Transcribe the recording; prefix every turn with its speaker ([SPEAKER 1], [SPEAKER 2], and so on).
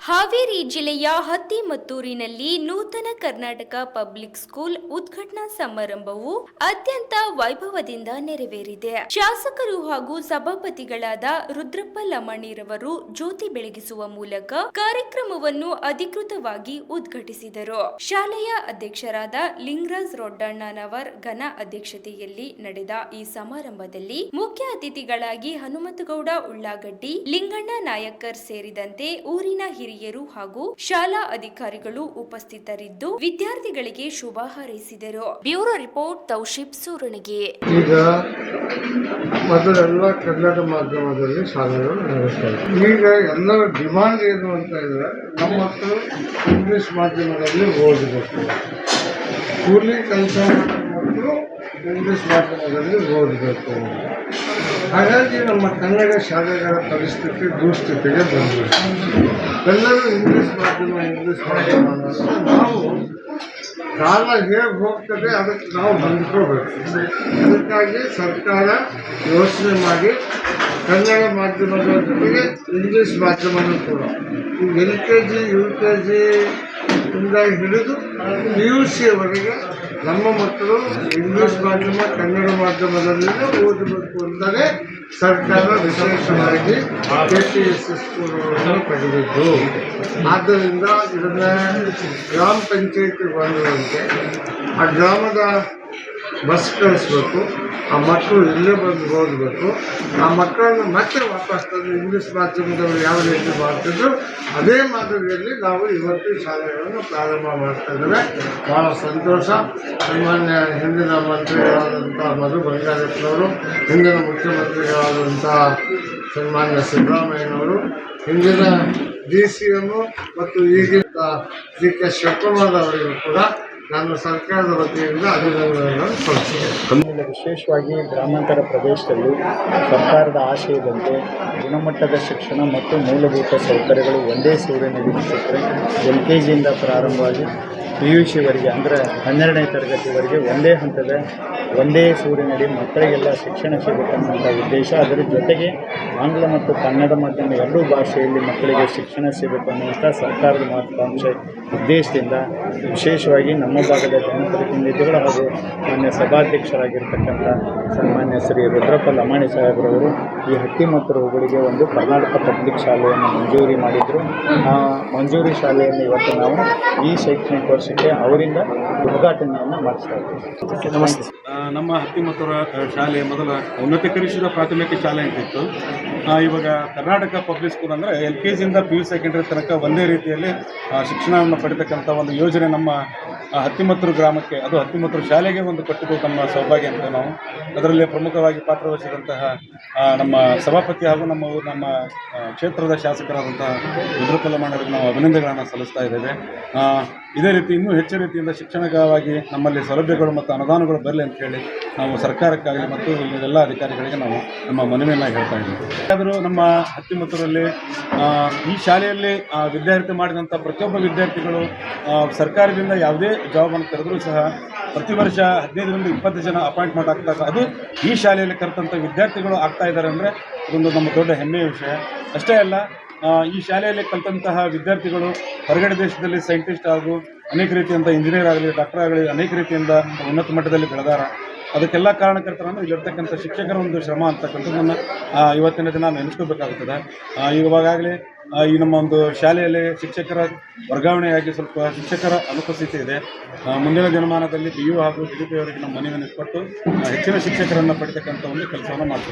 [SPEAKER 1] ಹಾವೇರಿ ಜಿಲ್ಲೆಯ ಹತ್ತಿಮತ್ತೂರಿನಲ್ಲಿ ನೂತನ Karnataka public school ಉದ್ಘಾಟನಾ ಸಮಾರಂಭವು ಅತ್ಯಂತ ವೈಭವದಿಂದ ನೆರವೇರಿದೆ. ಶಾಸಕರು ಹಾಗೂ ಸಭಾಪತಿಗಳಾದ ರುದ್ರಪ್ಪ ಲಮಾಣಿರವರು ಜ್ಯೋತಿ ಬೆಳಗಿಸುವ ಮೂಲಕ ಕಾರ್ಯಕ್ರಮವನ್ನು ಅಧಿಕೃತವಾಗಿ ಉದ್ಘಾಟಿಸಿದರು. ಶಾಲೆಯ ಅಧ್ಯಕ್ಷರಾದ ಲಿಂಗರಾಜ್ ರೊಡ್ಡಣ್ಣನವರ್ ಘನ ಅಧ್ಯಕ್ಷತೆಯಲ್ಲಿ ನಡೆದ ಈ ಸಮಾರಂಭದಲ್ಲಿ ಮುಖ್ಯ ಅತಿಥಿಗಳಾಗಿ ಹನುಮಂತಗೌಡ ಉಳ್ಳಾಗಡ್ಡಿ, ಲಿಂಗಣ್ಣ ನಾಯಕರ್ ಸೇರಿದಂತೆ ಊರಿನ ಹಿರಿಯರು ಹಾಗೂ ಶಾಲಾ ಅಧಿಕಾರಿಗಳು ಉಪಸ್ಥಿತರಿದ್ದು ವಿದ್ಯಾರ್ಥಿಗಳಿಗೆ ಶುಭ ಹಾರೈಸಿದರು. Bureau report Taushif Suranagi.
[SPEAKER 2] ಈಗ ಮೊದಲೆಲ್ಲ ಕನ್ನಡ ಮಾಧ್ಯಮದಲ್ಲಿ ಶಾಲೆಗಳು ನಡೆಸ್ತಾರೆ. ಈಗ ಎಲ್ಲರ ಡಿಮಾಂಡ್ ಏನು ಅಂತ ಇದ್ರೆ ನಮ್ಮ ಮಕ್ಕಳು ಇಂಗ್ಲಿಷ್ ಮಾಧ್ಯಮದಲ್ಲಿ ಓದಬೇಕು, ಕೂಲಿ ಕೆಲಸ ಮಕ್ಕಳು ಇಂಗ್ಲಿಷ್ ಮಾಧ್ಯಮದಲ್ಲಿ ಓದಬೇಕು. ಹಾಗಾಗಿ ನಮ್ಮ ಕನ್ನಡ ಶಾಲೆಗಳ ಪರಿಸ್ಥಿತಿ ದುಸ್ಥಿತಿಗೆ ಬಂದಿದೆ. ಎಲ್ಲರೂ ಇಂಗ್ಲಿಷ್ ಮಾಧ್ಯಮ ಅನ್ನೋದು ನಾವು ಕಾಲ ಹೇಗೆ ಹೋಗ್ತದೆ ಅದಕ್ಕೆ ನಾವು ಹೊಂದ್ಕೋಬೇಕು. ಅದಕ್ಕಾಗಿ ಸರ್ಕಾರ ಯೋಚನೆ ಮಾಡಿ ಕನ್ನಡ ಮಾಧ್ಯಮದ ಜೊತೆಗೆ ಇಂಗ್ಲಿಷ್ ಮಾಧ್ಯಮನೂ ಕೂಡ ಈಗ LKG UKG ಇಂದ ಹಿಡಿದು PUCವರೆಗೆ ನಮ್ಮ ಮಕ್ಕಳು ಇಂಗ್ಲಿಷ್ ಮಾಧ್ಯಮ ಕನ್ನಡ ಮಾಧ್ಯಮದಲ್ಲಿಯೇ ಓದಬೇಕು ಅಂದರೆ ಸರ್ಕಾರ ವಿಶೇಷವಾಗಿ KPSS ಸ್ಕೂಲ್ಗಳನ್ನು ತೆಗೆದಿದ್ದು. ಆದ್ದರಿಂದ ಇದನ್ನ ಗ್ರಾಮ ಪಂಚಾಯತಿಗೆ ಬಂದಿರುವಂತೆ ಆ ಗ್ರಾಮದ ಬಸ್ ಕಳಿಸ್ಬೇಕು, ಆ ಮಕ್ಕಳು ಇಲ್ಲೇ ಬಂದು ಓದಬೇಕು. ಆ ಮಕ್ಕಳನ್ನು ಮತ್ತೆ ವಾಪಸ್ ತಂದು ಇಂಗ್ಲಿಷ್ ಮಾಧ್ಯಮದವರು ಯಾವ ರೀತಿ ಮಾಡ್ತಿದ್ರು ಅದೇ ಮಾದರಿಯಲ್ಲಿ ನಾವು ಇವತ್ತು ಶಾಲೆಗಳನ್ನು ಪ್ರಾರಂಭ ಮಾಡ್ತಾ ಇದ್ದೇವೆ. ಭಾಳ ಸಂತೋಷ. ಸಾಮಾನ್ಯ ಹಿಂದಿನ ಮಂತ್ರಿಗಳಾದಂಥ ಮಧು ಬಂಗಾರಪ್ಪನವರು, ಹಿಂದಿನ ಮುಖ್ಯಮಂತ್ರಿಗಳಾದಂಥ ಸನ್ಮಾನ್ಯ ಸಿದ್ದರಾಮಯ್ಯನವರು, ಹಿಂದಿನ DCM ಮತ್ತು ಈಗಿನ DK ಶಿವಕುಮಾರ್ ಅವರಿಗೂ ಕೂಡ ನಾನು ಸರ್ಕಾರದ ವತಿಯಿಂದ ಅಭಿನಂದನೆಗಳನ್ನು ಸಲ್ಲಿಸುತ್ತೇನೆ.
[SPEAKER 3] ವಿಶೇಷವಾಗಿ ಗ್ರಾಮಾಂತರ ಪ್ರದೇಶದಲ್ಲಿ ಸರ್ಕಾರದ ಆಶಯದಂತೆ ಗುಣಮಟ್ಟದ ಶಿಕ್ಷಣ ಮತ್ತು ಮೂಲಭೂತ ಸೌಕರ್ಯಗಳು ಒಂದೇ ಸೇವೆ ನೀಡುತ್ತಿದ್ದರೆ LKGಯಿಂದ ಪ್ರಾರಂಭವಾಗಿ PUCವರೆಗೆ ಅಂದರೆ 12ನೇ ತರಗತಿವರೆಗೆ ಒಂದೇ ಹಂತದ ಒಂದೇ ಸೂರಿನಡಿ ಮಕ್ಕಳಿಗೆಲ್ಲ ಶಿಕ್ಷಣ ಸಿಗುತ್ತನ್ನೋಂಥ ಉದ್ದೇಶ. ಅದರ ಜೊತೆಗೆ ಆಂಗ್ಲ ಮತ್ತು ಕನ್ನಡ ಮಾಧ್ಯಮ ಎರಡೂ ಭಾಷೆಯಲ್ಲಿ ಮಕ್ಕಳಿಗೆ ಶಿಕ್ಷಣ ಸಿಗಬೇಕು ಅನ್ನುವಂಥ ಸರ್ಕಾರದ ಮಹತ್ವಾಕಾಂಕ್ಷೆ ಉದ್ದೇಶದಿಂದ ವಿಶೇಷವಾಗಿ ನಮ್ಮ ಭಾಗದ ಜನಪ್ರತಿನಿಧಿಗಳು ಹಾಗೂ ಮಾನ್ಯ ಸಭಾಧ್ಯಕ್ಷರಾಗಿರ್ತಕ್ಕಂಥ ಸನ್ಮಾನ್ಯ ಶ್ರೀ ರುದ್ರಪ್ಪ ಲಮಾಣಿ ಸಾಹೇಬ್ರವರು ಈ ಹತ್ತಿಮತ್ತೂರು ಹೋಬಳಿಗೆ ಒಂದು ಕರ್ನಾಟಕ ಪಬ್ಲಿಕ್ ಶಾಲೆಯನ್ನು ಮಂಜೂರಿ ಮಾಡಿದರು. ಆ ಮಂಜೂರಿ ಶಾಲೆಯನ್ನು ಇವತ್ತು ನಾವು ಈ ಶೈಕ್ಷಣಿಕ ವರ್ಷಕ್ಕೆ ಅವರಿಂದ ಉದ್ಘಾಟನೆಯನ್ನು ಮಾಡಿಸ್ತಾ ಇದ್ದೀವಿ.
[SPEAKER 2] ನಮಸ್ತೆ.
[SPEAKER 4] ನಮ್ಮ ಹತ್ತಿಮತ್ತೂರ ಶಾಲೆ ಮೊದಲ ಉನ್ನತೀಕರಿಸಿದ ಪ್ರಾಥಮಿಕ ಶಾಲೆ ಅಂತಿತ್ತು. ಇವಾಗ ಕರ್ನಾಟಕ ಪಬ್ಲಿಕ್ ಸ್ಕೂಲ್ ಅಂದರೆ LKGಯಿಂದ PU ಸೆಕೆಂಡರಿ ತನಕ ಒಂದೇ ರೀತಿಯಲ್ಲಿ ಶಿಕ್ಷಣವನ್ನು ಪಡಿತಕ್ಕಂಥ ಒಂದು ಯೋಜನೆ ನಮ್ಮ ಹತ್ತಿಮತ್ತೂರು ಗ್ರಾಮಕ್ಕೆ, ಅದು ಹತ್ತಿಮತ್ತೂರು ಶಾಲೆಗೆ ಒಂದು ಕೊಟ್ಟಿದ್ದು ನಮ್ಮ ಸೌಭಾಗ್ಯ ಅಂತ ನಾವು ಅದರಲ್ಲಿ ಪ್ರಮುಖವಾಗಿ ಪಾತ್ರವಹಿಸಿದಂತಹ ನಮ್ಮ ಸಭಾಪತಿ ಹಾಗೂ ನಮ್ಮ ಕ್ಷೇತ್ರದ ಶಾಸಕರಾದಂತಹ ರುದ್ರಪ್ಪ ಲಮಾಣಿಯವರಿಗೆ ನಾವು ಅಭಿನಂದನೆಗಳನ್ನು ಸಲ್ಲಿಸ್ತಾ ಇದ್ದೇವೆ. ಇದೇ ರೀತಿ ಇನ್ನೂ ಹೆಚ್ಚು ರೀತಿಯಿಂದ ಶಿಕ್ಷಣವಾಗಿ ನಮ್ಮಲ್ಲಿ ಸೌಲಭ್ಯಗಳು ಮತ್ತು ಅನುದಾನಗಳು ಬರಲಿ ಅಂತ ಹೇಳಿ ನಾವು ಸರ್ಕಾರಕ್ಕಾಗಲಿ ಮತ್ತು ಎಲ್ಲ ಅಧಿಕಾರಿಗಳಿಗೆ ನಾವು ನಮ್ಮ ಮನವಿಯನ್ನು ಹೇಳ್ತಾ ಇದ್ದೀವಿ. ಆದರೂ ನಮ್ಮ ಹತ್ತಿಮತ್ತೂರಲ್ಲಿ ಈ ಶಾಲೆಯಲ್ಲಿ ವಿದ್ಯಾರ್ಥಿ ಮಾಡಿದಂಥ ಪ್ರತಿಯೊಬ್ಬ ವಿದ್ಯಾರ್ಥಿಗಳು ಸರ್ಕಾರದಿಂದ ಯಾವುದೇ ಜಾಬನ್ನು ಕರೆದರೂ ಸಹ ಪ್ರತಿ ವರ್ಷ 15ರಿಂದ 20 ಜನ ಅಪಾಯಿಂಟ್ಮೆಂಟ್ ಆಗ್ತಾರೆ. ಅದು ಈ ಶಾಲೆಯಲ್ಲಿ ಕರೆತಂಥ ವಿದ್ಯಾರ್ಥಿಗಳು ಆಗ್ತಾ ಇದ್ದಾರೆ ಅಂದರೆ ಅದೊಂದು ನಮ್ಮ ದೊಡ್ಡ ಹೆಮ್ಮೆಯ ವಿಷಯ. ಅಷ್ಟೇ ಅಲ್ಲ, ಈ ಶಾಲೆಯಲ್ಲಿ ಕಲಿತಂತಹ ವಿದ್ಯಾರ್ಥಿಗಳು ಹೊರಗಡೆ ದೇಶದಲ್ಲಿ ಸೈಂಟಿಸ್ಟ್ ಹಾಗೂ ಅನೇಕ ರೀತಿಯಿಂದ ಇಂಜಿನಿಯರ್ ಆಗಲಿ, ಡಾಕ್ಟರ್ ಆಗಲಿ ಅನೇಕ ರೀತಿಯಿಂದ ಉನ್ನತ ಮಟ್ಟದಲ್ಲಿ ಬೆಳೆದಾರ. ಅದಕ್ಕೆಲ್ಲ ಕಾರಣಕರ್ತರನ್ನು ಇಲ್ಲಿರ್ತಕ್ಕಂಥ ಶಿಕ್ಷಕರ ಒಂದು ಶ್ರಮ ಅಂತಕ್ಕಂಥದ್ದನ್ನು ಇವತ್ತಿನ ದಿನ ನೆನೆಸ್ಕೋಬೇಕಾಗುತ್ತದೆ. ಇವಾಗಲೇ ಈ ನಮ್ಮ ಒಂದು ಶಾಲೆಯಲ್ಲಿ ಶಿಕ್ಷಕರ ವರ್ಗಾವಣೆಯಾಗಿ ಸ್ವಲ್ಪ ಶಿಕ್ಷಕರ ಅನುಪಸ್ಥಿತಿ ಇದೆ. ಮುಂದಿನ ದಿನಮಾನದಲ್ಲಿ PU ಹಾಗೂ DDP ಅವರಿಗೆ ನಮ್ಮ ಮನವಿಯನ್ನು ಕೊಟ್ಟು ಹೆಚ್ಚಿನ ಶಿಕ್ಷಕರನ್ನು ಪಡೆತಕ್ಕಂಥ ಒಂದು ಕೆಲಸವನ್ನು ಮಾಡ್ತೀವಿ.